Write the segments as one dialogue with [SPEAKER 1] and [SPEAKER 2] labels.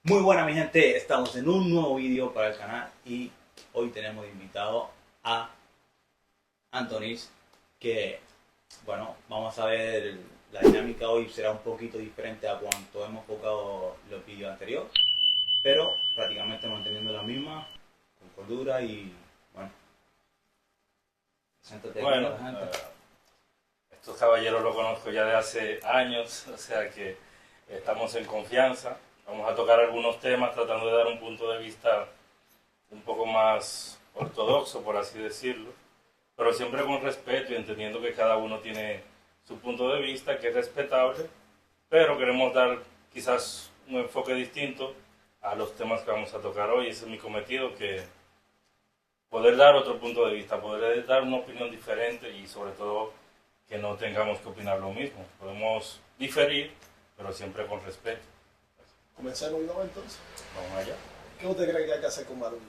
[SPEAKER 1] Muy buena mi gente, estamos en un nuevo vídeo para el canal y hoy tenemos invitado a Antonis, que bueno, vamos a ver, la dinámica hoy será un poquito diferente a cuanto hemos enfocado los vídeos anteriores, pero prácticamente manteniendo la misma, con cordura y bueno, preséntate aquí a
[SPEAKER 2] Bueno,
[SPEAKER 1] la gente.
[SPEAKER 2] estos caballeros los conozco ya de hace años, o sea que estamos en confianza. Vamos a tocar algunos temas tratando de dar un punto de vista un poco más ortodoxo, por así decirlo, pero siempre con respeto y entendiendo que cada uno tiene su punto de vista, que es respetable, pero queremos dar quizás un enfoque distinto a los temas que vamos a tocar hoy. Ese es mi cometido, que poder dar otro punto de vista, poder dar una opinión diferente y sobre todo que no tengamos que opinar lo mismo. Podemos diferir, pero siempre con respeto.
[SPEAKER 3] Comencemos ¿no, entonces?
[SPEAKER 2] Vamos allá.
[SPEAKER 3] ¿Qué usted cree que hay que hacer con Maduro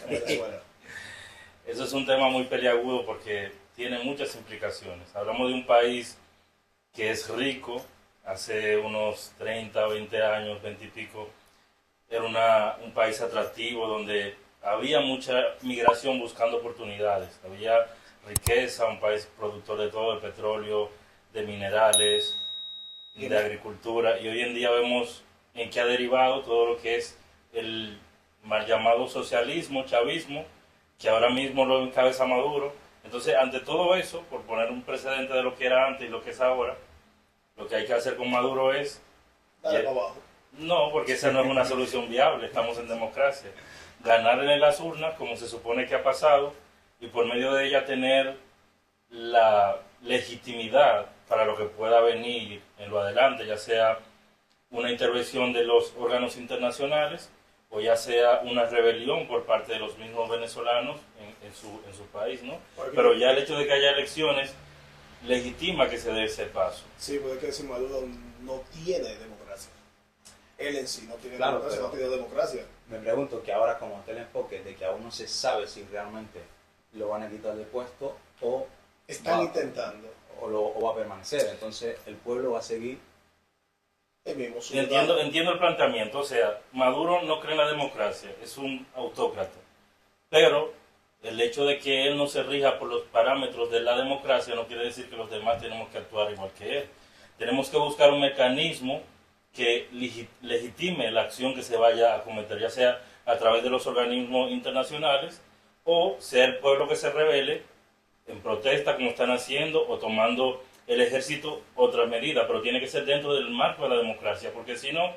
[SPEAKER 3] en Venezuela?
[SPEAKER 2] Eso es un tema muy peliagudo porque tiene muchas implicaciones. Hablamos de un país que es rico. Hace unos 30, 20 años, 20 y pico, era un país atractivo donde había mucha migración buscando oportunidades. Había riqueza, un país productor de todo, de petróleo, de minerales, de agricultura. Y hoy en día vemos en qué ha derivado todo lo que es el mal llamado socialismo, chavismo, que ahora mismo lo encabeza Maduro. Entonces, ante todo eso, por poner un precedente de lo que era antes y lo que es ahora, lo que hay que hacer con Maduro es...
[SPEAKER 3] Dale para abajo.
[SPEAKER 2] No, porque esa no es una solución viable, estamos en democracia. Ganar en las urnas, como se supone que ha pasado, y por medio de ella tener la legitimidad para lo que pueda venir en lo adelante, ya sea una intervención de los órganos internacionales o ya sea una rebelión por parte de los mismos venezolanos en su país, ¿no? Pero ya el hecho de que haya elecciones legitima que se dé ese paso.
[SPEAKER 3] Sí, porque es que si Maduro no tiene democracia. Él en sí no tiene
[SPEAKER 1] Claro,
[SPEAKER 3] democracia,
[SPEAKER 1] pero-
[SPEAKER 3] no tiene democracia.
[SPEAKER 1] Me pregunto que ahora como está el enfoque de que aún no se sabe si realmente lo van a quitar del puesto o
[SPEAKER 3] Están
[SPEAKER 1] va-
[SPEAKER 3] intentando.
[SPEAKER 1] o va a permanecer, entonces el pueblo va a seguir.
[SPEAKER 3] El mismo
[SPEAKER 2] Entiendo el planteamiento, o sea, Maduro no cree en la democracia, es un autócrata, pero el hecho de que él no se rija por los parámetros de la democracia no quiere decir que los demás tenemos que actuar igual que él. Tenemos que buscar un mecanismo que legitime la acción que se vaya a cometer, ya sea a través de los organismos internacionales o sea el pueblo que se rebele en protesta como están haciendo o tomando el ejército otra medida, pero tiene que ser dentro del marco de la democracia, porque si no,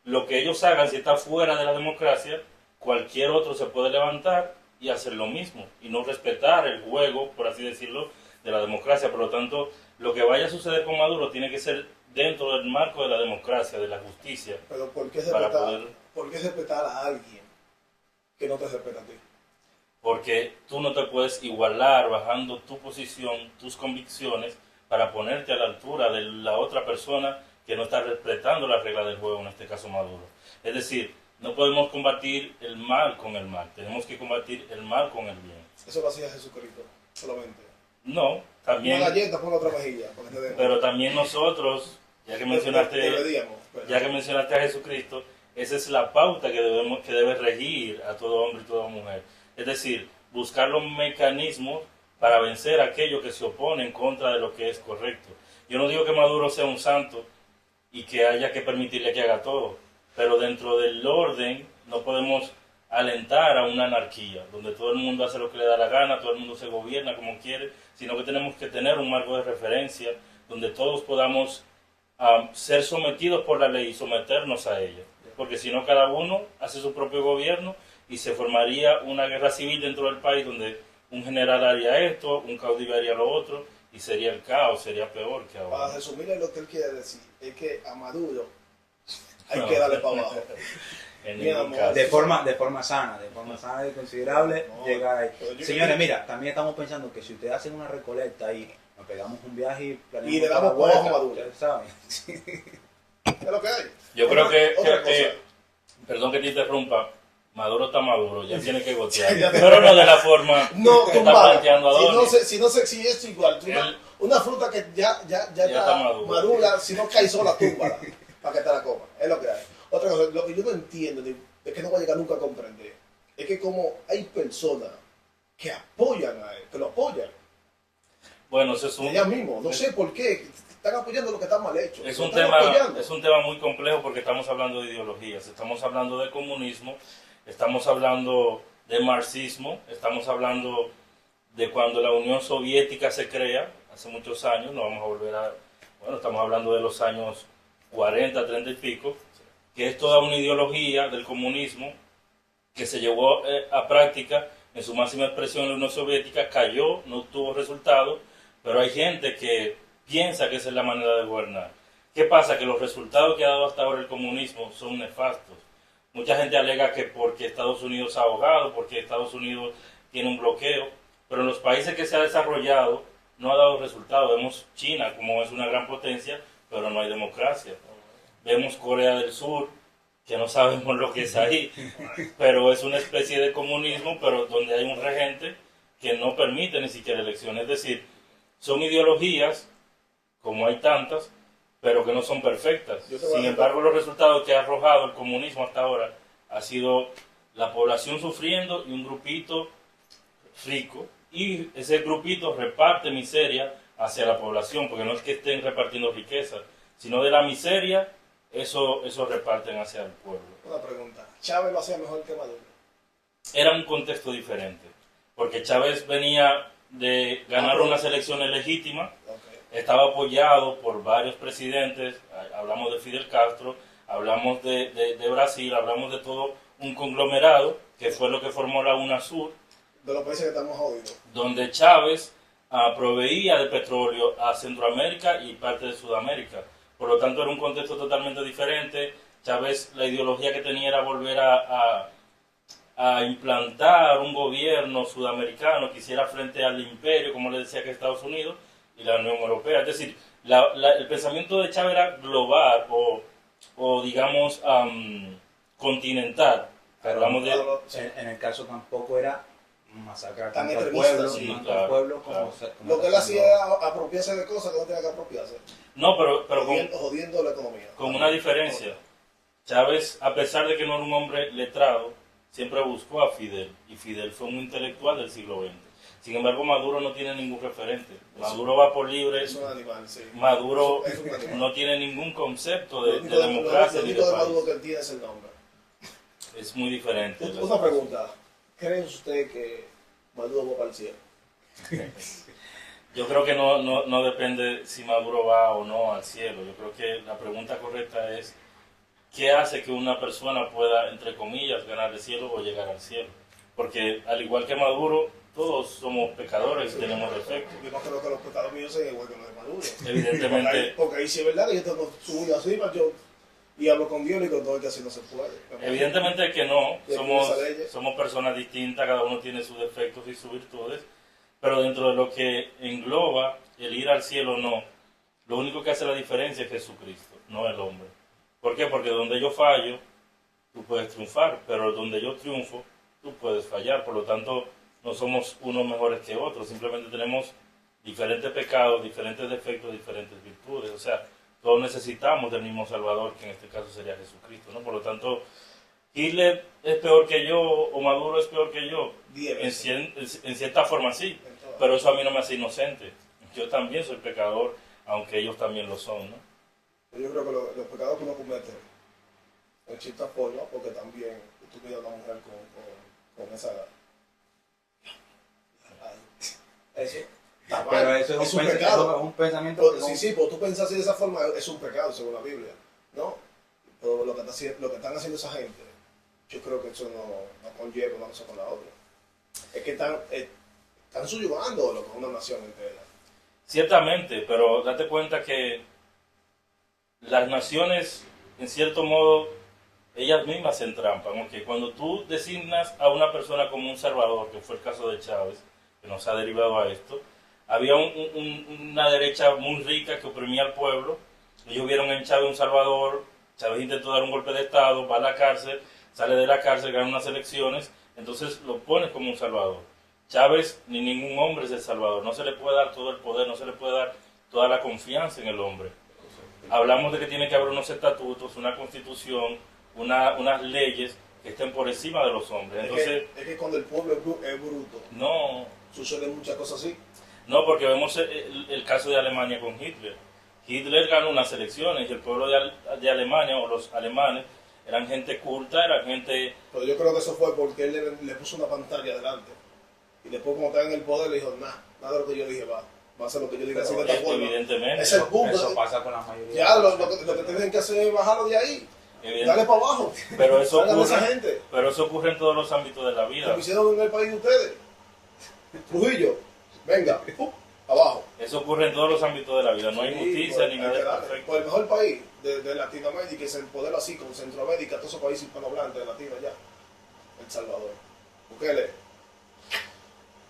[SPEAKER 2] lo que ellos hagan, si está fuera de la democracia, cualquier otro se puede levantar y hacer lo mismo, y no respetar el juego, por así decirlo, de la democracia. Por lo tanto, lo que vaya a suceder con Maduro tiene que ser dentro del marco de la democracia, de la justicia,
[SPEAKER 3] Pero ¿por qué
[SPEAKER 2] para
[SPEAKER 3] respetar,
[SPEAKER 2] poder...
[SPEAKER 3] ¿por qué respetar a alguien que no te respeta a ti?
[SPEAKER 2] Porque tú no te puedes igualar bajando tu posición, tus convicciones, para ponerte a la altura de la otra persona que no está respetando las reglas del juego, en este caso Maduro. Es decir, no podemos combatir el mal con el mal, tenemos que combatir el mal con el bien.
[SPEAKER 3] Eso lo hacía Jesucristo, solamente.
[SPEAKER 2] No, también,
[SPEAKER 3] Una galleta por otra mejilla. Para que te den.
[SPEAKER 2] pero también nosotros, ya que mencionaste
[SPEAKER 3] Deberíamos, pero-
[SPEAKER 2] ya que mencionaste a Jesucristo, esa es la pauta que debe regir a todo hombre y toda mujer. Es decir, buscar los mecanismos para vencer a aquellos que se oponen en contra de lo que es correcto. Yo no digo que Maduro sea un santo y que haya que permitirle que haga todo, pero dentro del orden no podemos alentar a una anarquía, donde todo el mundo hace lo que le da la gana, todo el mundo se gobierna como quiere, sino que tenemos que tener un marco de referencia donde todos podamos ser sometidos por la ley y someternos a ella, porque si no cada uno hace su propio gobierno y se formaría una guerra civil dentro del país donde un general haría esto, un caudillo haría lo otro y sería el caos, sería peor que
[SPEAKER 3] Para
[SPEAKER 2] ahora.
[SPEAKER 3] resumirle lo que él quiere decir, es que a Maduro hay
[SPEAKER 2] No.
[SPEAKER 3] que darle para abajo.
[SPEAKER 2] En
[SPEAKER 3] Mi
[SPEAKER 2] ningún
[SPEAKER 3] amor.
[SPEAKER 2] caso.
[SPEAKER 1] De forma sana y considerable,
[SPEAKER 3] No,
[SPEAKER 1] llegar ahí.
[SPEAKER 3] pero yo
[SPEAKER 1] Señores,
[SPEAKER 3] creo-
[SPEAKER 1] mira, también estamos pensando que si ustedes hacen una recolecta ahí, nos pegamos un viaje y planeamos
[SPEAKER 3] Y le damos
[SPEAKER 1] toda la
[SPEAKER 3] por abajo
[SPEAKER 1] vuelta,
[SPEAKER 3] a Maduro.
[SPEAKER 1] ustedes saben.
[SPEAKER 3] Es lo que hay.
[SPEAKER 2] Yo creo que,
[SPEAKER 3] Otra
[SPEAKER 2] creo que-
[SPEAKER 3] cosa.
[SPEAKER 2] perdón que te interrumpa, Maduro está maduro, ya tiene que gotear,
[SPEAKER 3] Ya te-
[SPEAKER 2] pero no de la forma
[SPEAKER 3] No,
[SPEAKER 2] que está
[SPEAKER 3] tumbado.
[SPEAKER 2] planteando a Donnie.
[SPEAKER 3] Si no se exige esto igual.
[SPEAKER 2] Él-
[SPEAKER 3] Una fruta que ya
[SPEAKER 2] está
[SPEAKER 3] está
[SPEAKER 2] madura.
[SPEAKER 3] madura, si no cae sola, túmbala para que te la comas. Es lo que hay. Otra cosa, lo que yo no entiendo, es que no voy a llegar nunca a comprender, es que como hay personas que apoyan a él, que lo apoyan,
[SPEAKER 2] Bueno, eso es un...
[SPEAKER 3] ellas mismas, no sé por qué, están apoyando lo que está mal hecho.
[SPEAKER 2] Es
[SPEAKER 3] lo
[SPEAKER 2] un,
[SPEAKER 3] están
[SPEAKER 2] tema,
[SPEAKER 3] apoyando.
[SPEAKER 2] es un tema muy complejo porque estamos hablando de ideologías, estamos hablando de comunismo, estamos hablando de marxismo, estamos hablando de cuando la Unión Soviética se crea, hace muchos años, no vamos a volver a... Bueno, estamos hablando de los años 40, 30 y pico, que es toda una ideología del comunismo que se llevó a práctica en su máxima expresión en la Unión Soviética, cayó, no tuvo resultado, pero hay gente que piensa que esa es la manera de gobernar. ¿Qué pasa? Que los resultados que ha dado hasta ahora el comunismo son nefastos. Mucha gente alega que porque Estados Unidos ha ahogado, porque Estados Unidos tiene un bloqueo, pero en los países que se ha desarrollado no ha dado resultados. Vemos China como es una gran potencia, pero no hay democracia. Vemos Corea del Sur, que no sabemos lo que es ahí, pero es una especie de comunismo, pero donde hay un regente que no permite ni siquiera elecciones. Es decir, son ideologías, como hay tantas, pero que no son perfectas. Sin embargo, los resultados que ha arrojado el comunismo hasta ahora ha sido la población sufriendo y un grupito rico, y ese grupito reparte miseria hacia la población, porque no es que estén repartiendo riqueza, sino de la miseria, eso reparten hacia el pueblo.
[SPEAKER 3] Una pregunta, ¿Chávez lo hacía mejor que Maduro?
[SPEAKER 2] Era un contexto diferente, porque Chávez venía de ganar unas elecciones legítimas, estaba apoyado por varios presidentes, hablamos de Fidel Castro, hablamos de Brasil, hablamos de todo un conglomerado que fue lo que formó la UNASUR,
[SPEAKER 3] De los países que estamos jodidos.
[SPEAKER 2] donde Chávez proveía de petróleo a Centroamérica y parte de Sudamérica. Por lo tanto, era un contexto totalmente diferente. Chávez, la ideología que tenía era volver a implantar un gobierno sudamericano que hiciera frente al imperio, como le decía que Estados Unidos y la Unión Europea. Es decir, el pensamiento de Chávez era global o digamos, continental.
[SPEAKER 1] Pero
[SPEAKER 2] Hablamos de...
[SPEAKER 1] en el caso tampoco era masacrar
[SPEAKER 3] Tan
[SPEAKER 1] tanto al
[SPEAKER 3] extremista,
[SPEAKER 1] pueblo,
[SPEAKER 2] sí,
[SPEAKER 1] tanto
[SPEAKER 2] claro,
[SPEAKER 1] al pueblo como,
[SPEAKER 2] claro.
[SPEAKER 1] como
[SPEAKER 3] Lo que él hacía era apropiarse de cosas que no tenía que apropiarse.
[SPEAKER 2] No, pero
[SPEAKER 3] Jodiendo la economía.
[SPEAKER 2] con una diferencia. Chávez, a pesar de que no era un hombre letrado, siempre buscó a Fidel, y Fidel fue un intelectual del siglo XX. Sin embargo, Maduro no tiene ningún referente. Maduro va por libre.
[SPEAKER 3] Es un animal, sí.
[SPEAKER 2] Maduro
[SPEAKER 3] Es un animal.
[SPEAKER 2] no tiene ningún concepto
[SPEAKER 3] Lo
[SPEAKER 2] de
[SPEAKER 3] único
[SPEAKER 2] democracia
[SPEAKER 3] lo
[SPEAKER 2] ni
[SPEAKER 3] único
[SPEAKER 2] de
[SPEAKER 3] de Maduro
[SPEAKER 2] país.
[SPEAKER 3] que él tiene es el nombre.
[SPEAKER 2] Es muy diferente.
[SPEAKER 3] Una pregunta. ¿Cree usted que Maduro va para el cielo?
[SPEAKER 2] Yo creo que no depende si Maduro va o no al cielo. Yo creo que la pregunta correcta es ¿qué hace que una persona pueda, entre comillas, ganar el cielo o llegar al cielo? Porque al igual que Maduro, todos somos pecadores y tenemos defectos.
[SPEAKER 3] Yo no creo que los pecados míos sean igual que los de Maduro.
[SPEAKER 2] Evidentemente,
[SPEAKER 3] Porque ahí sí es verdad que yo tengo su vida arriba, yo y hablo con Dios y con todo, que así no se puede.
[SPEAKER 2] evidentemente que no.
[SPEAKER 3] Y
[SPEAKER 2] Somos personas distintas, cada uno tiene sus defectos y sus virtudes. Pero dentro de lo que engloba el ir al cielo, no. Lo único que hace la diferencia es Jesucristo, no el hombre. ¿Por qué? Porque donde yo fallo, tú puedes triunfar, pero donde yo triunfo, tú puedes fallar. Por lo tanto, no somos unos mejores que otros, simplemente tenemos diferentes pecados, diferentes defectos, diferentes virtudes. O sea, todos necesitamos del mismo Salvador, que en este caso sería Jesucristo, ¿no? Por lo tanto, Hitler es peor que yo o Maduro es peor que yo. En cierta forma sí, pero eso a mí no me hace inocente. Yo también soy pecador, aunque ellos también lo son, ¿no?
[SPEAKER 3] Yo creo que los pecados que uno comete, en cierta forma, porque también tú miras a una mujer con esa... Eso. Está mal.
[SPEAKER 1] Pero eso es un
[SPEAKER 3] pecado.
[SPEAKER 1] es un pensamiento
[SPEAKER 3] Pero,
[SPEAKER 1] que no-
[SPEAKER 3] sí, pues tú piensas así de esa forma, es un pecado según la Biblia, ¿no? Pero lo que están haciendo esa gente, yo creo que eso no conlleva una cosa con la otra. Es que están subyugando lo que es una nación entera.
[SPEAKER 2] Ciertamente, pero date cuenta que las naciones, en cierto modo, ellas mismas se entrampan. Okay, cuando tú designas a una persona como un salvador, que fue el caso de Chávez, que nos ha derivado a esto, había una derecha muy rica que oprimía al pueblo. Ellos vieron en Chávez un salvador. Chávez intentó dar un golpe de Estado, va a la cárcel, sale de la cárcel, gana unas elecciones, entonces lo pones como un salvador. Chávez ni ningún hombre es el salvador, no se le puede dar todo el poder, no se le puede dar toda la confianza en el hombre. Hablamos de que tiene que haber unos estatutos, una constitución, unas leyes que estén por encima de los hombres. Entonces,
[SPEAKER 3] es que cuando el pueblo es bruto,
[SPEAKER 2] no,
[SPEAKER 3] suceden muchas cosas así.
[SPEAKER 2] no, porque vemos el caso de Alemania con Hitler. Hitler ganó unas elecciones y el pueblo de Alemania, o los alemanes, eran gente culta, eran gente...
[SPEAKER 3] Pero yo creo que eso fue porque él le puso una pantalla adelante. Y después, como estaba en el poder, le dijo, nada de lo que yo dije va a hacer lo que yo diga. Así de esta forma.
[SPEAKER 2] Evidentemente.
[SPEAKER 3] Es el punto.
[SPEAKER 1] Eso pasa con la mayoría.
[SPEAKER 3] Ya, lo que tienen que hacer es bajarlo de ahí. Dale para abajo.
[SPEAKER 2] Pero eso
[SPEAKER 3] Salgan de esa
[SPEAKER 2] ocurre,
[SPEAKER 3] gente.
[SPEAKER 2] pero eso ocurre en todos los ámbitos de la vida.
[SPEAKER 3] Lo que hicieron en el país de ustedes. Trujillo, venga, abajo.
[SPEAKER 2] Eso ocurre en todos los ámbitos de la vida. No hay
[SPEAKER 3] Sí,
[SPEAKER 2] justicia
[SPEAKER 3] pues,
[SPEAKER 2] ni nada
[SPEAKER 3] hay que darle.
[SPEAKER 2] perfecto.
[SPEAKER 3] Pues el mejor país de Latinoamérica es el poder así, como Centroamérica, todos esos países hispanohablantes de Latino allá. El Salvador. Bukele,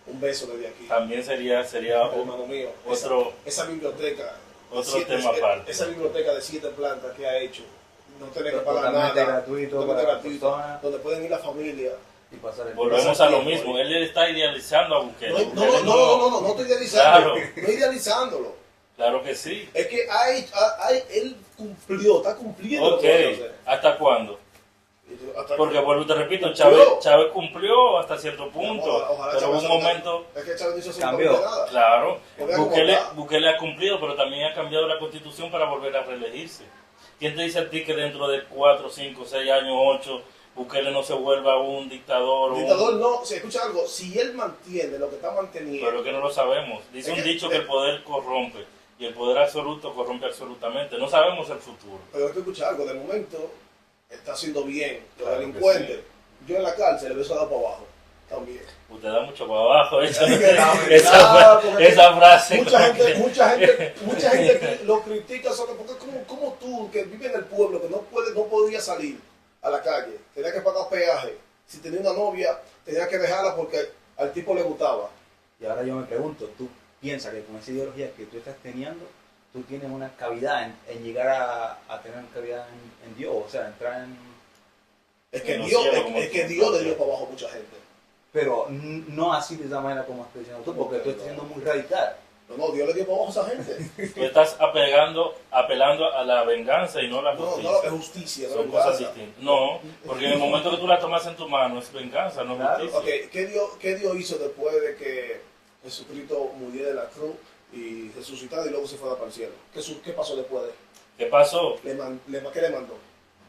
[SPEAKER 3] un beso desde aquí.
[SPEAKER 2] También sería
[SPEAKER 3] Hermano mío,
[SPEAKER 2] otro,
[SPEAKER 3] esa biblioteca.
[SPEAKER 2] otro tema aparte.
[SPEAKER 3] Esa biblioteca de 7 plantas que ha hecho. No tener que pagar
[SPEAKER 1] Totalmente
[SPEAKER 3] nada.
[SPEAKER 1] gratuito
[SPEAKER 3] Totalmente
[SPEAKER 1] para
[SPEAKER 3] gratuito.
[SPEAKER 1] personas.
[SPEAKER 3] Donde pueden ir la familia.
[SPEAKER 1] Y pasar el
[SPEAKER 2] Volvemos a lo mismo. Él está idealizando a Bukele.
[SPEAKER 3] No estoy idealizando.
[SPEAKER 2] Claro.
[SPEAKER 3] No idealizándolo.
[SPEAKER 2] Claro que sí.
[SPEAKER 3] Es que él está cumpliendo lo
[SPEAKER 2] Ok,
[SPEAKER 3] que va a hacer.
[SPEAKER 2] ¿hasta cuándo?
[SPEAKER 3] Hasta
[SPEAKER 2] Porque
[SPEAKER 3] que-
[SPEAKER 2] vuelvo y te repito,
[SPEAKER 3] Cumplió.
[SPEAKER 2] Chávez cumplió hasta cierto punto,
[SPEAKER 3] Ojalá
[SPEAKER 2] pero hubo
[SPEAKER 3] Chávez
[SPEAKER 2] un momento,
[SPEAKER 3] Es que Chávez no hizo
[SPEAKER 1] Cambió.
[SPEAKER 3] absolutamente nada.
[SPEAKER 2] claro,
[SPEAKER 3] Porque vea cómo
[SPEAKER 2] Bukele,
[SPEAKER 3] está.
[SPEAKER 2] Bukele ha cumplido, pero también ha cambiado la constitución para volver a reelegirse. ¿Quién te dice a ti que dentro de 4, 5, 6 años, 8, Bukele no se vuelva un dictador?
[SPEAKER 3] Dictador no, si escucha algo, si él mantiene lo que está manteniendo,
[SPEAKER 2] Pero que no lo sabemos. Dice
[SPEAKER 3] Es
[SPEAKER 2] un
[SPEAKER 3] que-
[SPEAKER 2] dicho que el poder corrompe y el poder absoluto corrompe absolutamente. No sabemos el futuro.
[SPEAKER 3] pero es que escucha algo, de momento está haciendo bien los
[SPEAKER 2] Claro que
[SPEAKER 3] delincuentes.
[SPEAKER 2] sí.
[SPEAKER 3] Yo en la cárcel le beso a dar para abajo, también.
[SPEAKER 2] Usted da mucho para abajo. Esa,
[SPEAKER 3] porque
[SPEAKER 2] esa frase.
[SPEAKER 3] Mucha gente lo critica solo porque como tú, que vive en el pueblo, que no podía salir a la calle, tenía que pagar peaje. Si tenía una novia, tenía que dejarla porque al tipo le gustaba.
[SPEAKER 1] Y ahora yo me pregunto, ¿tú piensas que con esa ideología que tú estás teniendo, tú tienes una cavidad en llegar a tener cavidad en Dios? O sea, entrar en...
[SPEAKER 3] Es que
[SPEAKER 2] En los
[SPEAKER 3] Dios,
[SPEAKER 2] cielos, como
[SPEAKER 3] es que
[SPEAKER 2] tú
[SPEAKER 3] Dios le
[SPEAKER 2] planteas.
[SPEAKER 3] dio para abajo a mucha gente.
[SPEAKER 1] Pero no así de esa manera como estás diciendo tú, porque tú estás siendo muy radical.
[SPEAKER 3] No, Dios le dio para abajo a esa gente.
[SPEAKER 2] Tú estás apelando a la venganza y no a la
[SPEAKER 3] No,
[SPEAKER 2] justicia.
[SPEAKER 3] no, es justicia, no
[SPEAKER 2] Son
[SPEAKER 3] es
[SPEAKER 2] cosas
[SPEAKER 3] venganza.
[SPEAKER 2] distintas. No, porque en el momento que tú la tomas en tu mano es venganza, no es
[SPEAKER 1] Claro.
[SPEAKER 2] justicia.
[SPEAKER 3] Ok, ¿qué Dios hizo después de que Jesucristo muriera en la cruz y resucitara y luego se fuera para el cielo? ¿Qué pasó después de él?
[SPEAKER 2] ¿Qué pasó?
[SPEAKER 3] ¿Qué le mandó?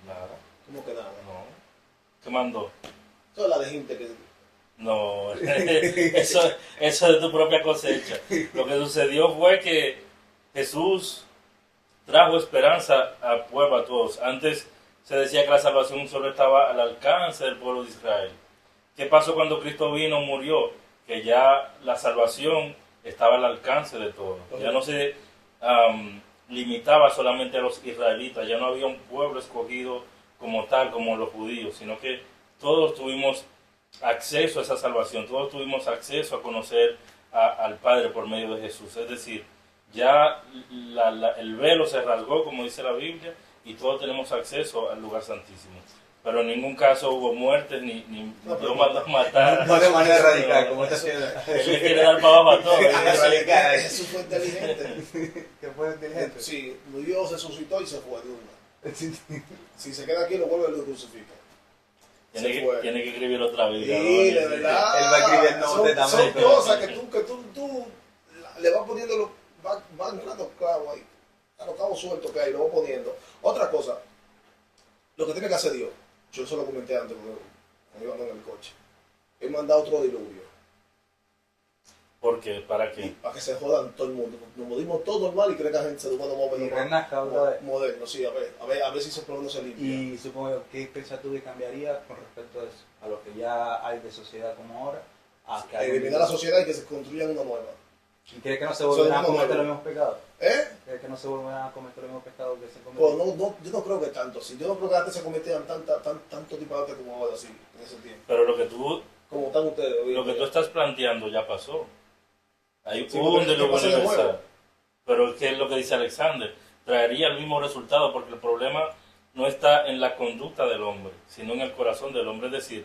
[SPEAKER 2] Nada,
[SPEAKER 3] ¿Cómo que nada?
[SPEAKER 2] no. ¿Qué mandó?
[SPEAKER 3] Eso es la de gente que...
[SPEAKER 2] No, eso es de tu propia cosecha. Lo que sucedió fue que Jesús trajo esperanza al pueblo, a todos. Antes se decía que la salvación solo estaba al alcance del pueblo de Israel. ¿Qué pasó cuando Cristo vino, murió? Que ya la salvación estaba al alcance de todos. Ya no se limitaba solamente a los israelitas, ya no había un pueblo escogido como tal, como los judíos, sino que todos tuvimos acceso a esa salvación, todos tuvimos acceso a conocer al Padre por medio de Jesús. Es decir, ya el velo se rasgó, como dice la Biblia, y todos tenemos acceso al lugar santísimo. Pero en ningún caso hubo muertes, ni
[SPEAKER 3] No,
[SPEAKER 2] Dios
[SPEAKER 3] pero-
[SPEAKER 2] mandó a matar.
[SPEAKER 1] No de manera radical, como estás
[SPEAKER 3] Eso-
[SPEAKER 1] haciendo.
[SPEAKER 2] Él le quiere dar para abajo a todos.
[SPEAKER 1] Radical.
[SPEAKER 3] Jesús fue inteligente.
[SPEAKER 1] Que fue inteligente.
[SPEAKER 3] Sí, Dios resucitó y se fue de una. Si se queda aquí, lo vuelve y lo crucifica.
[SPEAKER 2] Tiene
[SPEAKER 3] Se
[SPEAKER 2] que,
[SPEAKER 3] fue.
[SPEAKER 2] tiene que escribir otra Biblia.
[SPEAKER 3] Sí,
[SPEAKER 2] ¿no?
[SPEAKER 3] de verdad.
[SPEAKER 1] Él va a escribir el Nuevo
[SPEAKER 3] Son
[SPEAKER 1] Testamento.
[SPEAKER 3] cosas que tú le vas poniendo, vas entrando clavos ahí, a los cabos sueltos que hay, lo vas poniendo. Otra cosa, lo que tiene que hacer Dios, yo eso lo comenté antes cuando iba en el coche, Él manda otro diluvio,
[SPEAKER 2] ¿Por qué? ¿Para qué?
[SPEAKER 3] para que se jodan todo el mundo. Nos movimos todo normal y cree que la gente se duerme
[SPEAKER 1] Y
[SPEAKER 3] moderno.
[SPEAKER 1] renazca otra vez.
[SPEAKER 3] Moderno, sí, a ver si ese problema se limpia.
[SPEAKER 1] Y supongo yo, ¿qué piensas tú que cambiaría con respecto a eso? A lo que ya hay de sociedad como ahora, a que hay
[SPEAKER 3] Eliminar la sociedad y que se construyan una nueva.
[SPEAKER 1] ¿Y crees que no se volverán a
[SPEAKER 3] Somos
[SPEAKER 1] cometer los
[SPEAKER 3] nuevos.
[SPEAKER 1] mismos pecados?
[SPEAKER 3] ¿Eh?
[SPEAKER 1] ¿Crees que no se volverán a cometer los mismos pecados que se
[SPEAKER 3] Pues
[SPEAKER 1] cometieron?
[SPEAKER 3] yo no creo que tanto así. Yo no creo que antes se cometían tanto disparate como ahora, así, en ese tiempo.
[SPEAKER 2] Pero lo que tú
[SPEAKER 3] Como están ustedes hoy.
[SPEAKER 2] Lo que tú estás planteando ya pasó. Hay
[SPEAKER 3] Sí,
[SPEAKER 2] hubo un
[SPEAKER 3] porque
[SPEAKER 2] diluvio
[SPEAKER 3] pasa de
[SPEAKER 2] universal.
[SPEAKER 3] nuevo.
[SPEAKER 2] Pero ¿qué es lo que dice Alexander? Traería el mismo resultado porque el problema no está en la conducta del hombre, sino en el corazón del hombre. Es decir,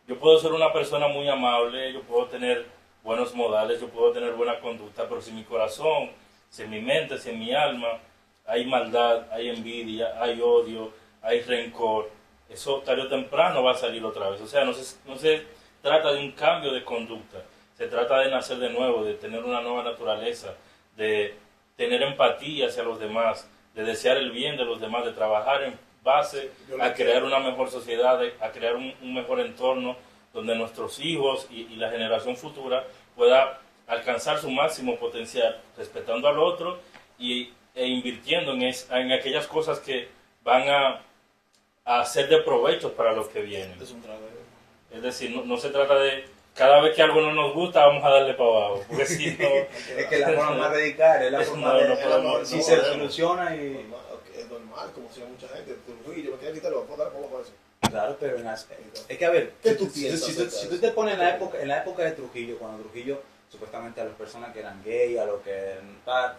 [SPEAKER 2] yo puedo ser una persona muy amable, yo puedo tener buenos modales, yo puedo tener buena conducta, pero si en mi corazón, si en mi mente, si en mi alma hay maldad, hay envidia, hay odio, hay rencor, eso tarde o temprano va a salir otra vez. O sea, no se trata de un cambio de conducta, se trata de nacer de nuevo, de tener una nueva naturaleza, de tener empatía hacia los demás, de desear el bien de los demás, de trabajar en base a crear una mejor sociedad, a crear un mejor entorno donde nuestros hijos y la generación futura pueda alcanzar su máximo potencial, respetando al otro e invirtiendo en aquellas cosas que van a ser de provecho para los que vienen. Es decir, no se trata de cada vez que algo no nos gusta vamos a darle para abajo, porque si no...
[SPEAKER 1] Es que la forma de dedicar, es la forma si se soluciona y...
[SPEAKER 3] Es normal, como si hay mucha gente, yo me quiero quitar, lo voy a dar por eso.
[SPEAKER 1] Claro, pero es que a ver,
[SPEAKER 3] ¿Qué tú piensas?
[SPEAKER 1] si tú te pones en la época de Trujillo, cuando Trujillo supuestamente a las personas que eran gay, a los que tal,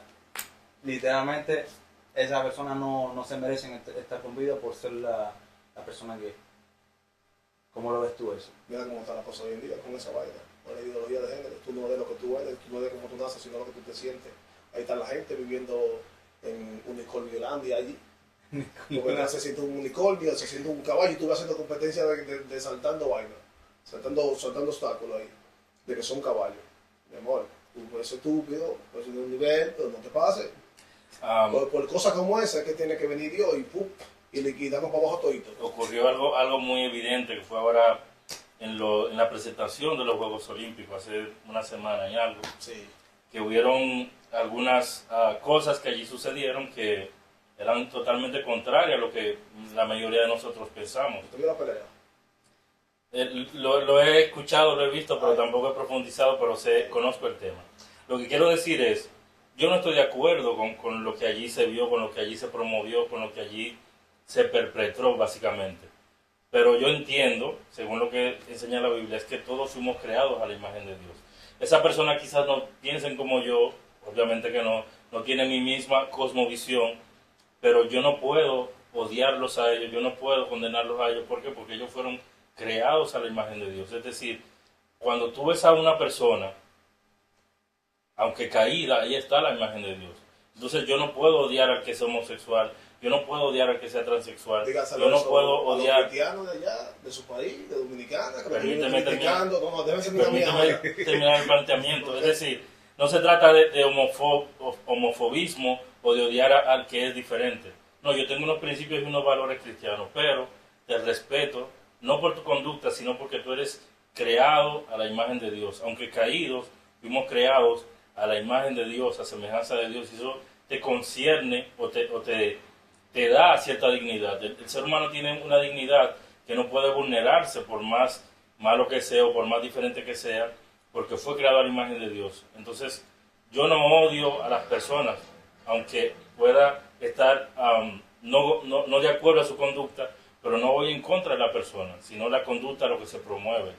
[SPEAKER 1] literalmente esa persona no se merecen estar con vida por ser la persona gay. ¿Cómo lo ves tú eso?
[SPEAKER 3] Mira cómo está la cosa hoy en día con esa vaina, con la ideología de género. Tú no eres lo que tú eres, tú no eres como tú naces, sino lo que tú te sientes. Ahí está la gente viviendo en Unicorniolandia allí. Porque se siente un unicornio, se siente un caballo y tú vas haciendo competencia de saltando vainas, saltando obstáculos ahí, de que son caballos. Mi amor, tú puedes ser estúpido, puedes ser de un nivel, pero no te pases. Por cosas como esa es que tiene que venir Dios y ¡pum! Y damos para abajo todito.
[SPEAKER 2] Ocurrió algo muy evidente que fue ahora en la presentación de los Juegos Olímpicos hace una semana y algo.
[SPEAKER 3] Sí.
[SPEAKER 2] Que hubieron algunas cosas que allí sucedieron que eran totalmente contrarias a lo que la mayoría de nosotros pensamos.
[SPEAKER 3] ¿Usted vio la pelea?
[SPEAKER 2] Lo he escuchado, lo he visto, pero tampoco he profundizado, pero conozco el tema. Lo que quiero decir es, yo no estoy de acuerdo con lo que allí se vio, con lo que allí se promovió, con lo que allí se perpetró básicamente. Pero yo entiendo, según lo que enseña la Biblia, es que todos fuimos creados a la imagen de Dios. Esa persona quizás no piensen como yo, obviamente que no tiene mi misma cosmovisión, pero yo no puedo odiarlos a ellos, yo no puedo condenarlos a ellos. ¿Por qué? Porque ellos fueron creados a la imagen de Dios. Es decir, cuando tú ves a una persona, aunque caída, ahí está la imagen de Dios. Entonces yo no puedo odiar al que es homosexual, yo no puedo odiar al que sea transexual,
[SPEAKER 3] Dígaselo
[SPEAKER 2] yo no puedo
[SPEAKER 3] a
[SPEAKER 2] odiar...
[SPEAKER 3] los cristianos de allá, de su país, de Dominicana, que
[SPEAKER 2] Permíteme terminar
[SPEAKER 3] deben
[SPEAKER 2] terminar el planteamiento. Es decir, no se trata de homofobismo o de odiar al que es diferente. No, yo tengo unos principios y unos valores cristianos, pero te respeto, no por tu conducta, sino porque tú eres creado a la imagen de Dios. Aunque caídos, fuimos creados a la imagen de Dios, a semejanza de Dios, y eso te concierne o te da cierta dignidad. El ser humano tiene una dignidad que no puede vulnerarse por más malo que sea o por más diferente que sea, porque fue creado a la imagen de Dios. Entonces, yo no odio a las personas, aunque pueda estar no de acuerdo a su conducta, pero no voy en contra de la persona, sino la conducta, lo que se promueve,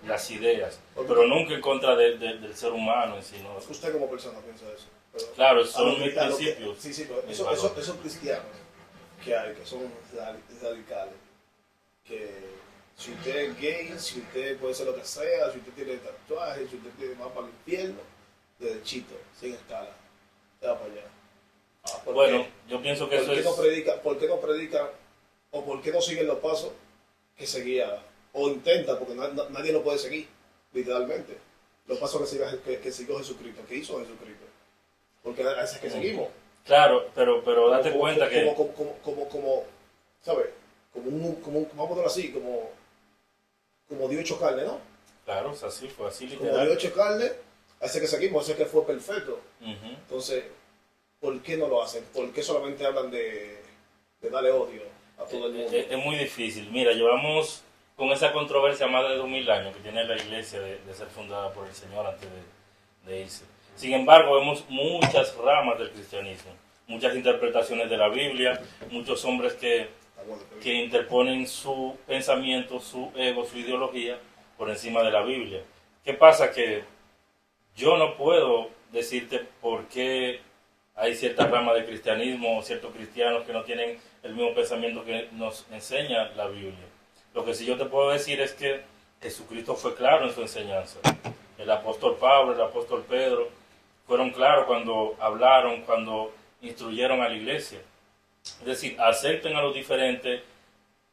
[SPEAKER 2] las ideas, pero nunca en contra del ser humano en sí. ¿No?
[SPEAKER 3] Usted como persona piensa eso. Pero
[SPEAKER 2] claro, son mis principios.
[SPEAKER 3] Sí, pero esos cristianos que hay, que son radicales, que si usted es gay, si usted puede ser lo que sea, si usted tiene tatuajes, si usted va para el infierno, derechito, sin escala, te va para allá.
[SPEAKER 2] Bueno, yo pienso que eso es...
[SPEAKER 3] ¿Por qué no predican o por qué no siguen los pasos que seguía? O intenta, porque nadie lo puede seguir, literalmente. Los pasos que siguió Jesucristo, que hizo Jesucristo. Porque a veces que seguimos.
[SPEAKER 2] Claro, pero date cuenta que...
[SPEAKER 3] ¿Sabes? Vamos a ponerlo así, como Dios hecho carne, ¿no?
[SPEAKER 2] Claro, es así, fue así
[SPEAKER 3] Como
[SPEAKER 2] literal.
[SPEAKER 3] Dios hecho carne, hace que seguimos, hace que fue perfecto. Entonces, ¿por qué no lo hacen? ¿Por qué solamente hablan de darle odio a todo el mundo?
[SPEAKER 2] Es muy difícil. Mira, llevamos con esa controversia más de 2000 años que tiene la iglesia de ser fundada por el Señor antes de irse. Sin embargo, vemos muchas ramas del cristianismo, muchas interpretaciones de la Biblia, muchos hombres que interponen su pensamiento, su ego, su ideología por encima de la Biblia. ¿Qué pasa? Que yo no puedo decirte por qué hay ciertas ramas de cristianismo o ciertos cristianos que no tienen el mismo pensamiento que nos enseña la Biblia. Lo que sí yo te puedo decir es que Jesucristo fue claro en su enseñanza. El apóstol Pablo, el apóstol Pedro fueron claros cuando hablaron, cuando instruyeron a la iglesia. Es decir, acepten a los diferentes,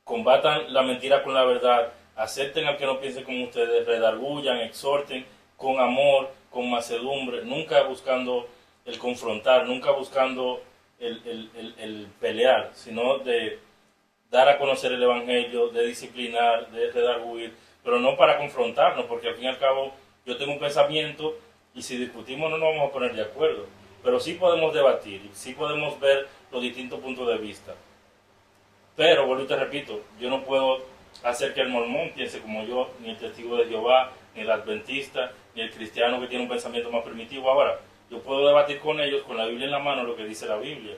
[SPEAKER 2] combatan la mentira con la verdad, acepten al que no piense como ustedes, redargullan, exhorten con amor, con mansedumbre, nunca buscando el confrontar, nunca buscando el pelear, sino de dar a conocer el Evangelio, de disciplinar, de redarguir, pero no para confrontarnos, porque al fin y al cabo yo tengo un pensamiento y si discutimos no nos vamos a poner de acuerdo, pero sí podemos debatir, sí podemos ver los distintos puntos de vista. Pero, vuelvo y te repito, yo no puedo hacer que el mormón piense como yo, ni el testigo de Jehová, ni el adventista, ni el cristiano que tiene un pensamiento más primitivo. Ahora, yo puedo debatir con ellos con la Biblia en la mano lo que dice la Biblia,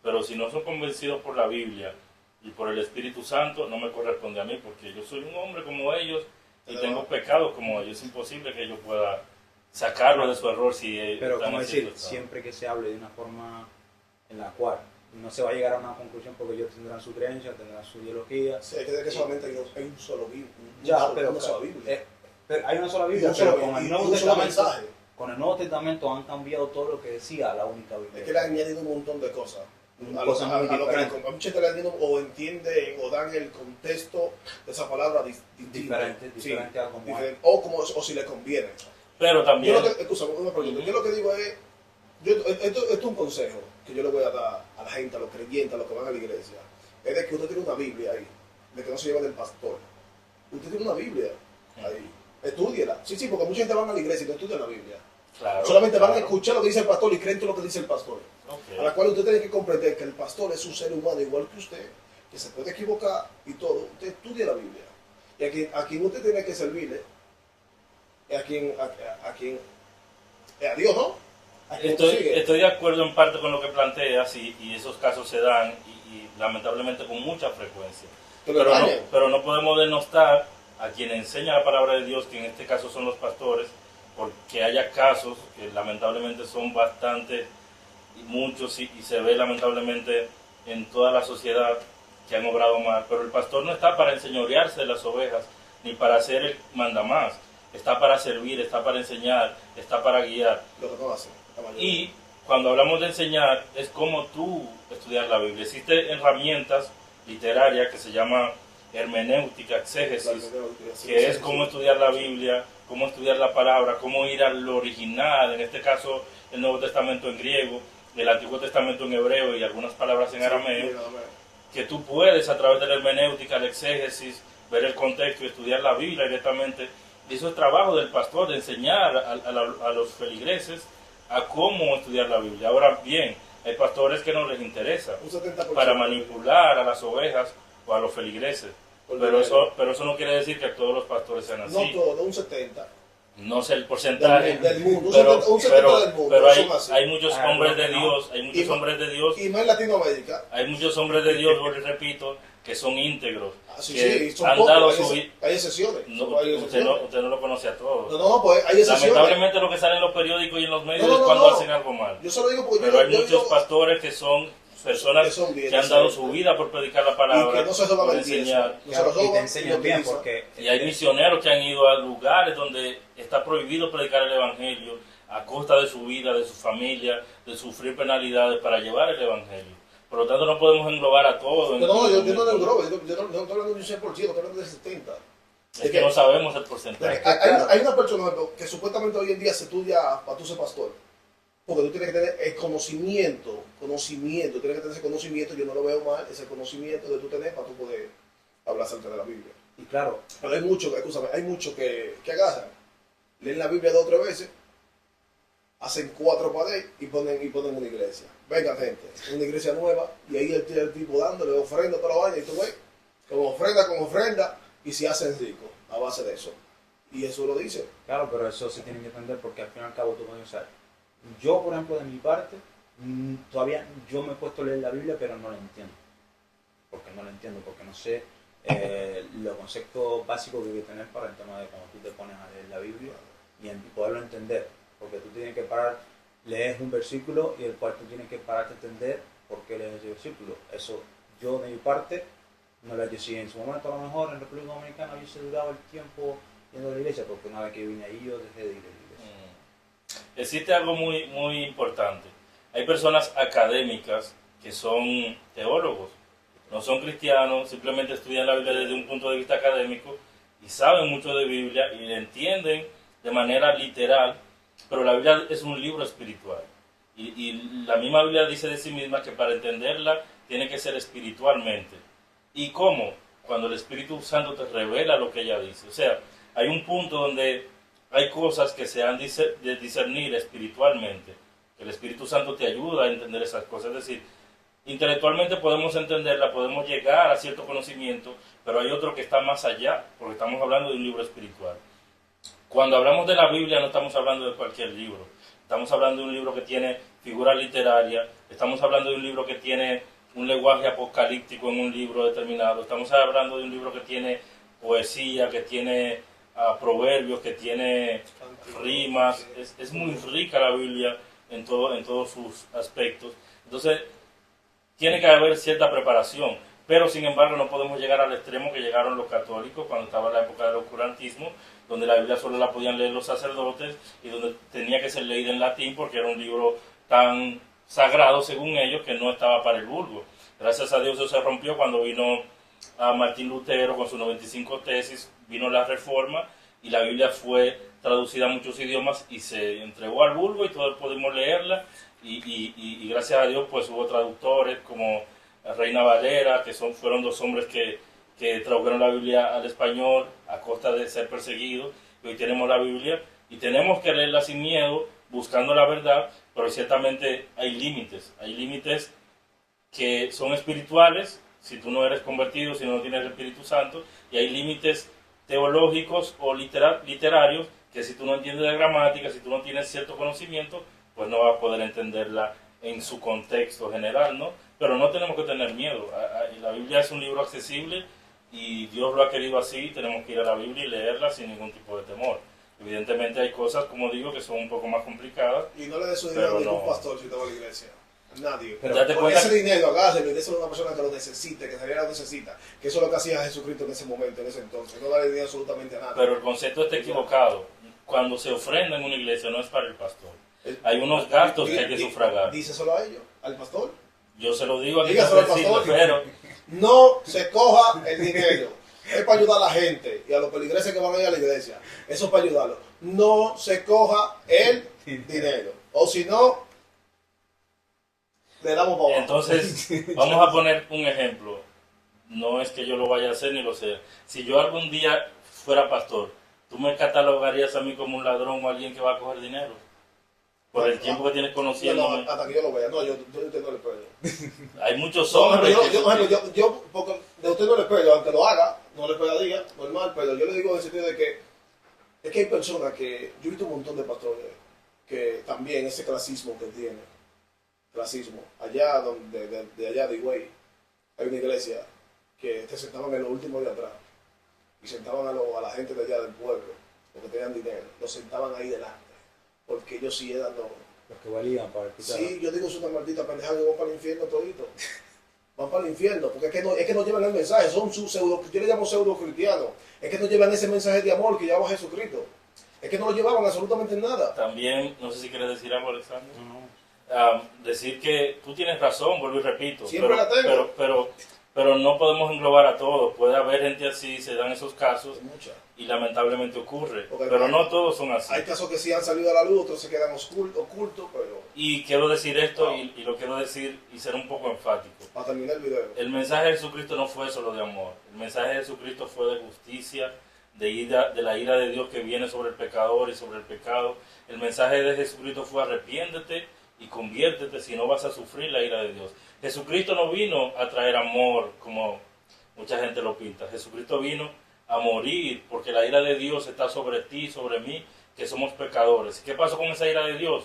[SPEAKER 2] pero si no son convencidos por la Biblia y por el Espíritu Santo, no me corresponde a mí, porque yo soy un hombre como ellos y tengo pecados como ellos. Es imposible que yo pueda sacarlo de su error si
[SPEAKER 1] Pero,
[SPEAKER 2] están
[SPEAKER 1] como
[SPEAKER 2] haciendo
[SPEAKER 1] decir,
[SPEAKER 2] esto.
[SPEAKER 1] siempre que se hable de una forma en la cual no se va a llegar a una conclusión porque ellos tendrán su creencia, tendrán su ideología.
[SPEAKER 3] Sí, hay que ver que solamente hay un solo Biblia.
[SPEAKER 1] Pero,
[SPEAKER 3] una sola Biblia.
[SPEAKER 1] pero hay una sola
[SPEAKER 3] Y
[SPEAKER 1] Biblia,
[SPEAKER 3] un solo-
[SPEAKER 1] pero con el
[SPEAKER 3] y
[SPEAKER 1] Nuevo
[SPEAKER 3] un solo
[SPEAKER 1] Testamento,
[SPEAKER 3] mensaje.
[SPEAKER 1] con el Nuevo Testamento han cambiado todo lo que decía la única Biblia.
[SPEAKER 3] Es que le han añadido un montón de cosas.
[SPEAKER 1] Cosas muy
[SPEAKER 3] a lo que
[SPEAKER 1] diferentes.
[SPEAKER 3] a mucha gente le añaden o entienden o dan el contexto de esa palabra distinto.
[SPEAKER 1] Diferente a como
[SPEAKER 3] diferente. O si le conviene.
[SPEAKER 2] Pero también...
[SPEAKER 3] Yo lo que, excusa, una pregunta. Yo lo que digo es, esto es un consejo que yo le voy a dar a la gente, a los creyentes, a los que van a la iglesia. Es de que usted tiene una Biblia ahí, de que no se lleva del pastor. Usted tiene una Biblia ahí. Estúdiela. Sí, porque mucha gente va a la iglesia y no estudia la Biblia.
[SPEAKER 2] Claro,
[SPEAKER 3] Solamente van a
[SPEAKER 2] claro.
[SPEAKER 3] escuchar lo que dice el pastor y creen todo lo que dice el pastor.
[SPEAKER 2] Ok.
[SPEAKER 3] A la cual usted tiene que comprender que el pastor es un ser humano igual que usted, que se puede equivocar y todo. Usted estudia la Biblia. Y a quien usted tiene que servirle, es a Dios, ¿no? A quien usted sigue.
[SPEAKER 2] Estoy de acuerdo en parte con lo que planteas y esos casos se dan y lamentablemente con mucha frecuencia. Pero no podemos denostar a quien enseña la palabra de Dios, que en este caso son los pastores, porque haya casos que lamentablemente son bastantes y muchos y se ve lamentablemente en toda la sociedad que han obrado mal. Pero el pastor no está para enseñorearse de las ovejas ni para hacer el mandamás. Está para servir, está para enseñar, está para guiar.
[SPEAKER 3] Lo que no hace. la mayoría.
[SPEAKER 2] Y cuando hablamos de enseñar, es como tú estudiar la Biblia. Existen herramientas literarias que se llama hermenéutica, exégesis, que es cómo estudiar la Biblia, cómo estudiar la palabra, cómo ir al original, en este caso el Nuevo Testamento en griego, el Antiguo Testamento en hebreo y algunas palabras en arameo, que tú puedes a través de la hermenéutica, el exégesis, ver el contexto y estudiar la Biblia directamente. Y eso es trabajo del pastor, de enseñar a los feligreses a cómo estudiar la Biblia. Ahora bien, hay pastores que no les interesa
[SPEAKER 3] Un 70%.
[SPEAKER 2] para manipular a las ovejas o a los feligreses. Pero eso no quiere decir que todos los pastores sean así.
[SPEAKER 3] No todo, un 70%.
[SPEAKER 2] No sé el porcentaje,
[SPEAKER 3] Del mundo, un 70% del mundo,
[SPEAKER 2] pero
[SPEAKER 3] son así.
[SPEAKER 2] hay muchos hombres de
[SPEAKER 1] no.
[SPEAKER 2] Dios, hay muchos hombres de Dios,
[SPEAKER 3] Y más en Latinoamérica.
[SPEAKER 2] hay muchos hombres de Dios, vuelvo y repito, que son íntegros,
[SPEAKER 3] Sí,
[SPEAKER 2] que
[SPEAKER 3] son
[SPEAKER 2] han
[SPEAKER 3] pocos,
[SPEAKER 2] dado
[SPEAKER 3] hay,
[SPEAKER 2] su vida.
[SPEAKER 3] hay excepciones.
[SPEAKER 2] No,
[SPEAKER 3] hay excepciones.
[SPEAKER 2] usted no lo conoce a todos.
[SPEAKER 3] No, pues hay excepciones.
[SPEAKER 2] Lamentablemente lo que sale en los periódicos y en los medios
[SPEAKER 3] No,
[SPEAKER 2] es cuando
[SPEAKER 3] no.
[SPEAKER 2] hacen algo mal.
[SPEAKER 3] Yo solo digo porque
[SPEAKER 2] Pero hay
[SPEAKER 3] yo
[SPEAKER 2] muchos
[SPEAKER 3] digo,
[SPEAKER 2] pastores que son personas
[SPEAKER 3] que son bien
[SPEAKER 2] que han dado
[SPEAKER 3] decentes.
[SPEAKER 2] su vida por predicar la
[SPEAKER 3] y
[SPEAKER 2] palabra,
[SPEAKER 3] que no se roban
[SPEAKER 2] por
[SPEAKER 3] el diezmo.
[SPEAKER 2] enseñar.
[SPEAKER 3] No se lo
[SPEAKER 1] y te
[SPEAKER 3] roban y
[SPEAKER 1] enseñan
[SPEAKER 3] lo
[SPEAKER 1] bien
[SPEAKER 3] utilizan.
[SPEAKER 1] porque
[SPEAKER 2] Y hay misioneros que han ido a lugares donde está prohibido predicar el Evangelio a costa de su vida, de su familia, de sufrir penalidades para llevar el Evangelio. Por lo tanto, no podemos englobar a todos.
[SPEAKER 3] No, yo no lo englobo, yo no estoy hablando de un 100%, estoy hablando del 70%.
[SPEAKER 2] Es que no sabemos el porcentaje.
[SPEAKER 3] Hay una persona que supuestamente hoy en día se estudia para tú ser pastor. Porque tú tienes que tener el conocimiento, tienes que tener ese conocimiento, yo no lo veo mal, ese conocimiento de tú tener para tú poder hablar acerca de la Biblia.
[SPEAKER 1] y claro,
[SPEAKER 3] Pero hay muchos que agarran, leen la Biblia 2 o 3 veces, hacen 4 paredes y ponen una iglesia. Venga gente, una iglesia nueva, y ahí el tipo dándole ofrenda toda la vaina, y tú ves, con ofrenda, y se hacen ricos a base de eso. Y eso lo dice.
[SPEAKER 1] claro, pero eso se tiene que entender porque al fin y al cabo tú puedes usar. Yo, por ejemplo, de mi parte, todavía yo me he puesto a leer la Biblia, pero no la entiendo. Porque no sé los conceptos básicos que hay que tener para el tema de cuando tú te pones a leer la Biblia y poderlo entender. Porque tú tienes que parar, lees un versículo y el cual tú tienes que pararte a entender por qué lees ese versículo. Eso yo de mi parte no lo he hecho. Si en su momento a lo mejor en República Dominicana hubiese durado el tiempo yendo a la iglesia, porque una vez que vine ahí yo dejé de ir a la iglesia.
[SPEAKER 2] Existe algo muy, muy importante. Hay personas académicas que son teólogos no son cristianos, simplemente estudian la Biblia desde un punto de vista académico y saben mucho de Biblia y la entienden de manera literal, pero la Biblia es un libro espiritual. Y la misma Biblia dice de sí misma que para entenderla tiene que ser espiritualmente. ¿Y cómo? Cuando el Espíritu Santo te revela lo que ella dice. O sea, hay un punto donde hay cosas que se han de discernir espiritualmente. El Espíritu Santo te ayuda a entender esas cosas. Es decir, intelectualmente podemos entenderla, podemos llegar a cierto conocimiento, pero hay otro que está más allá, porque estamos hablando de un libro espiritual. Cuando hablamos de la Biblia no estamos hablando de cualquier libro. Estamos hablando de un libro que tiene figuras literarias, estamos hablando de un libro que tiene un lenguaje apocalíptico en un libro determinado, estamos hablando de un libro que tiene poesía, que tiene proverbios, que tiene rimas. Es muy rica la Biblia en todos sus aspectos. Entonces, tiene que haber cierta preparación, pero sin embargo no podemos llegar al extremo que llegaron los católicos cuando estaba la época del oscurantismo, donde la Biblia solo la podían leer los sacerdotes y donde tenía que ser leída en latín porque era un libro tan sagrado según ellos que no estaba para el vulgo. Gracias a Dios eso se rompió cuando vino a Martín Lutero con sus 95 tesis, vino la Reforma y la Biblia fue traducida a muchos idiomas y se entregó al vulgo y todos pudimos leerla y gracias a Dios pues hubo traductores como Reina Valera, que fueron dos hombres que tradujeron la Biblia al español a costa de ser perseguidos, y hoy tenemos la Biblia y tenemos que leerla sin miedo, buscando la verdad, pero ciertamente hay límites que son espirituales, si tú no eres convertido, si no tienes el Espíritu Santo, y hay límites teológicos o literarios, que si tú no entiendes de gramática, si tú no tienes cierto conocimiento, pues no vas a poder entenderla en su contexto general, ¿no? Pero no tenemos que tener miedo. La Biblia es un libro accesible y Dios lo ha querido así, tenemos que ir a la Biblia y leerla sin ningún tipo de temor. Evidentemente hay cosas, como digo, que son un poco más complicadas.
[SPEAKER 3] Y no le des su dinero a ningún pastor si te va a la iglesia. Nadie.
[SPEAKER 2] Pero date
[SPEAKER 3] con
[SPEAKER 2] cuenta,
[SPEAKER 3] ese dinero, agárrelo y déselo a una persona que lo necesite, que todavía lo necesita. Que eso es lo que hacía Jesucristo en ese momento, en ese entonces. No darle dinero absolutamente a nadie.
[SPEAKER 2] pero el concepto está equivocado. Cuando se ofrenda en una iglesia no es para el pastor. Hay unos gastos que hay que sufragar.
[SPEAKER 3] Díselo a ellos, al pastor.
[SPEAKER 2] Yo se lo digo aquí,
[SPEAKER 3] Dígaselo al pastor.
[SPEAKER 2] pero
[SPEAKER 3] No se coja el dinero. Es para ayudar a la gente y a los peligreses que van a ir a la iglesia. Eso es para ayudarlos. No se coja el dinero. O si no, le damos para abajo.
[SPEAKER 2] entonces vamos a poner un ejemplo. No es que yo lo vaya a hacer ni lo sea. Si yo algún día fuera pastor, ¿tú me catalogarías a mí como un ladrón o alguien que va a coger dinero? Por el tiempo que tienes conociéndome.
[SPEAKER 3] No, hasta que yo lo vea. No, yo tengo el pelo.
[SPEAKER 2] Hay muchos
[SPEAKER 3] No,
[SPEAKER 2] hombres.
[SPEAKER 3] yo, porque de usted no le espero, aunque lo haga, no le esperaría, normal, pero yo le digo en el sentido de que es que hay personas que, yo he visto un montón de pastores que también ese clasismo que tiene, allá de allá de Higüey, hay una iglesia que se sentaban en los últimos de atrás y sentaban a la gente de allá del pueblo, porque tenían dinero, los sentaban ahí delante, porque ellos sí eran
[SPEAKER 1] Los que valían para escuchar.
[SPEAKER 3] Sí, yo digo, es una maldita pendejada que van para el infierno todito. Van para el infierno, porque es que no llevan el mensaje, son sus pseudo, yo le llamo pseudo cristianos. Es que no llevan ese mensaje de amor que llevaba Jesucristo. Es que no lo llevaban absolutamente nada.
[SPEAKER 2] También, no sé si quieres decir algo, Alexander.
[SPEAKER 1] No.
[SPEAKER 2] Decir que tú tienes razón, vuelvo y repito.
[SPEAKER 3] Siempre la tengo.
[SPEAKER 2] Pero no podemos englobar a todos. Puede haber gente así, se dan esos casos
[SPEAKER 3] Hay muchas.
[SPEAKER 2] y lamentablemente ocurre.
[SPEAKER 3] Porque
[SPEAKER 2] Pero no todos son así.
[SPEAKER 3] Hay casos que sí han salido a la luz, otros se quedan ocultos, pero
[SPEAKER 2] Y quiero decir esto
[SPEAKER 3] No.
[SPEAKER 2] y lo quiero decir y ser un poco enfático.
[SPEAKER 3] para terminar el video.
[SPEAKER 2] El mensaje de Jesucristo no fue solo de amor. El mensaje de Jesucristo fue de justicia, de la ira de Dios que viene sobre el pecador y sobre el pecado. El mensaje de Jesucristo fue arrepiéntete y conviértete si no vas a sufrir la ira de Dios. Jesucristo no vino a traer amor como mucha gente lo pinta. Jesucristo vino a morir porque la ira de Dios está sobre ti, sobre mí, que somos pecadores. ¿Qué pasó con esa ira de Dios?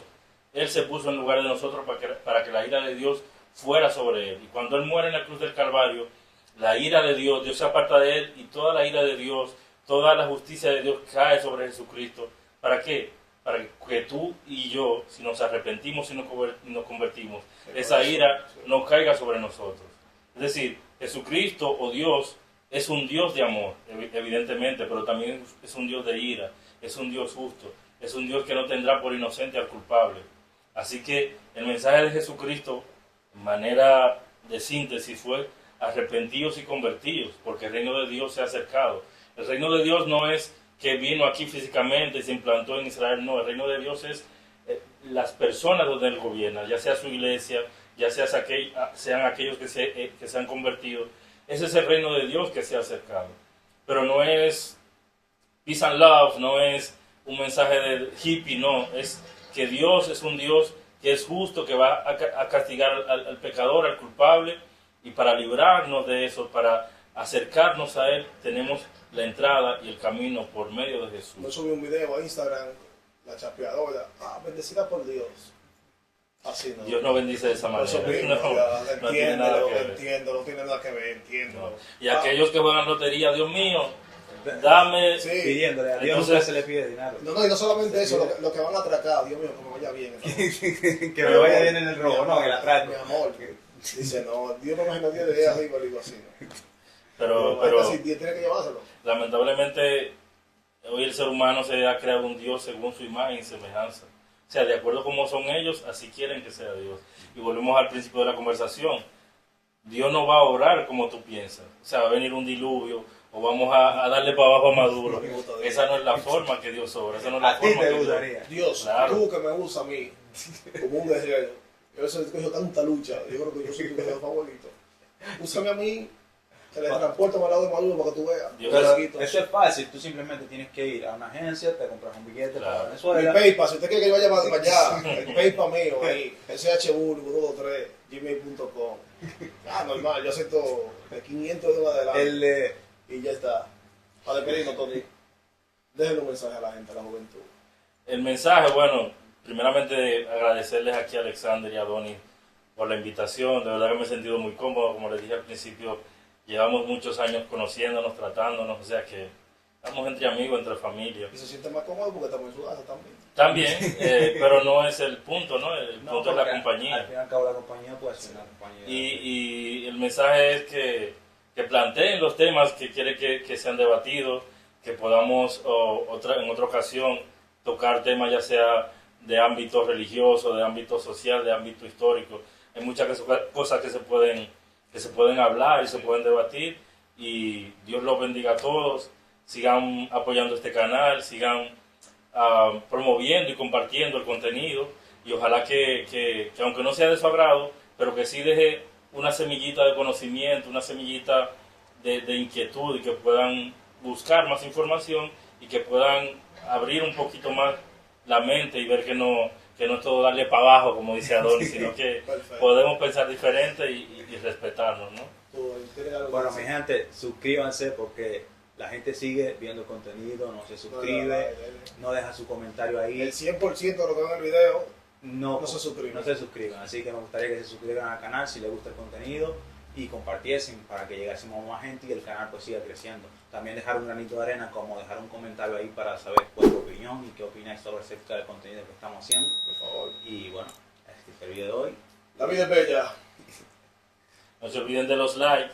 [SPEAKER 2] Él se puso en lugar de nosotros para que la ira de Dios fuera sobre él. Y cuando él muere en la cruz del Calvario, la ira de Dios se aparta de él y toda la ira de Dios, toda la justicia de Dios cae sobre Jesucristo. ¿Para qué? Para que tú y yo, si nos arrepentimos y nos convertimos, esa ira no caiga sobre nosotros. Es decir, Jesucristo o Dios es un Dios de amor, evidentemente, pero también es un Dios de ira, es un Dios justo, es un Dios que no tendrá por inocente al culpable. Así que el mensaje de Jesucristo, en manera de síntesis, fue arrepentidos y convertidos, porque el reino de Dios se ha acercado. El reino de Dios no es que vino aquí físicamente y se implantó en Israel, no, el reino de Dios es las personas donde Él gobierna, ya sea su iglesia, ya sea sean aquellos que se han convertido. Ese es el reino de Dios que se ha acercado. Pero no es peace and love, no es un mensaje de hippie, no, es que Dios es un Dios que es justo, que va a castigar al pecador, al culpable, y para librarnos de eso, para acercarnos a Él, tenemos la entrada y el camino por medio de Jesús.
[SPEAKER 3] Yo subí un video a Instagram, la chapeadora, bendecida por Dios. Así no.
[SPEAKER 2] Dios no bendice de esa manera.
[SPEAKER 3] Eso mismo,
[SPEAKER 2] No tiene nada que ver.
[SPEAKER 3] entiendo, no tiene nada que ver, entiendo.
[SPEAKER 2] No. Y aquellos que juegan lotería, Dios mío, dame.
[SPEAKER 3] Sí.
[SPEAKER 1] Pidiéndole a Dios,
[SPEAKER 2] Entonces-
[SPEAKER 1] nunca se le pide dinero.
[SPEAKER 3] No, y no solamente eso, lo que van a atracar, Dios mío, que me vaya bien.
[SPEAKER 1] Que me vaya bien en el robo, no, en el atraco.
[SPEAKER 3] Mi amor, dice, no, Dios me imagino 10 de arriba, le digo así. ¿No?
[SPEAKER 2] Pero
[SPEAKER 3] Así, Dios tiene que llevárselo.
[SPEAKER 2] lamentablemente, hoy el ser humano se ha creado un Dios según su imagen y semejanza. O sea, de acuerdo a cómo son ellos, así quieren que sea Dios. Y volvemos al principio de la conversación. Dios no va a obrar como tú piensas. O sea, va a venir un diluvio o vamos a darle para abajo a Maduro.
[SPEAKER 3] Me gusta Dios.
[SPEAKER 2] Esa no es la forma que Dios obra. Esa no es la
[SPEAKER 1] A ti
[SPEAKER 2] forma
[SPEAKER 1] te
[SPEAKER 2] que Dios-
[SPEAKER 1] gustaría.
[SPEAKER 3] Dios,
[SPEAKER 2] Claro.
[SPEAKER 3] tú que me usas a mí como un guerrero. Yo soy cogido tanta lucha. Yo creo que yo soy tu guerrero favorito. Úsame a mí, teletransporte al lado de Maduro para que tú veas.
[SPEAKER 2] Dios-
[SPEAKER 1] Pero
[SPEAKER 3] Chiquito.
[SPEAKER 1] eso es fácil, tú simplemente tienes que ir a una agencia, te compras un billete
[SPEAKER 2] Claro.
[SPEAKER 1] para
[SPEAKER 3] Mi
[SPEAKER 1] Venezuela.
[SPEAKER 3] PayPal, si usted quiere que yo vaya para allá, el PayPal mío, ahí, shbulbo23, gmail.com. Normal, yo acepto de 500 de adelante.
[SPEAKER 1] El,
[SPEAKER 3] Y ya está. Para despedirnos, Tony, déjenle un mensaje a la gente, a la juventud.
[SPEAKER 2] El mensaje, bueno, primeramente agradecerles aquí a Alexander y a Donny por la invitación. De verdad que me he sentido muy cómodo, como les dije al principio, llevamos muchos años conociéndonos, tratándonos, o sea que estamos entre amigos, entre familia.
[SPEAKER 3] Y se siente más cómodo porque estamos en su casa también.
[SPEAKER 2] También, pero no es el punto, ¿no? El
[SPEAKER 1] no,
[SPEAKER 2] punto es la
[SPEAKER 1] porque
[SPEAKER 2] compañía.
[SPEAKER 1] Al fin y al cabo la compañía puede ser una compañía.
[SPEAKER 2] Y el mensaje es que planteen los temas que quiere que sean debatidos, que podamos en otra ocasión tocar temas ya sea de ámbito religioso, de ámbito social, de ámbito histórico. Hay muchas cosas que se pueden hablar y se pueden debatir, y Dios los bendiga a todos. Sigan apoyando este canal, sigan promoviendo y compartiendo el contenido, y ojalá que aunque no sea de su agrado, pero que sí deje una semillita de conocimiento, una semillita de inquietud, y que puedan buscar más información y que puedan abrir un poquito más la mente y ver que no es todo darle para abajo, como dice Adonis, sino que
[SPEAKER 3] Perfecto.
[SPEAKER 2] podemos pensar diferente y respetarnos, ¿no?
[SPEAKER 3] ¿Tú tienes algo que
[SPEAKER 1] Bueno, mi
[SPEAKER 3] decir?
[SPEAKER 1] gente, suscríbanse porque la gente sigue viendo contenido, no se suscribe, no deja su comentario ahí.
[SPEAKER 3] El 100% de lo que ven en el video,
[SPEAKER 1] No
[SPEAKER 3] se suscriben.
[SPEAKER 1] No se suscriban, así que me gustaría que se suscriban al canal si les gusta el contenido y compartiesen para que llegásemos a más gente y el canal pues siga creciendo. También dejar un granito de arena, como dejar un comentario ahí para saber cuál es tu opinión y qué opináis sobre acerca del contenido que estamos haciendo.
[SPEAKER 3] por favor.
[SPEAKER 1] Y bueno, este es el video de hoy.
[SPEAKER 3] La vida es bella.
[SPEAKER 2] No se olviden de los likes.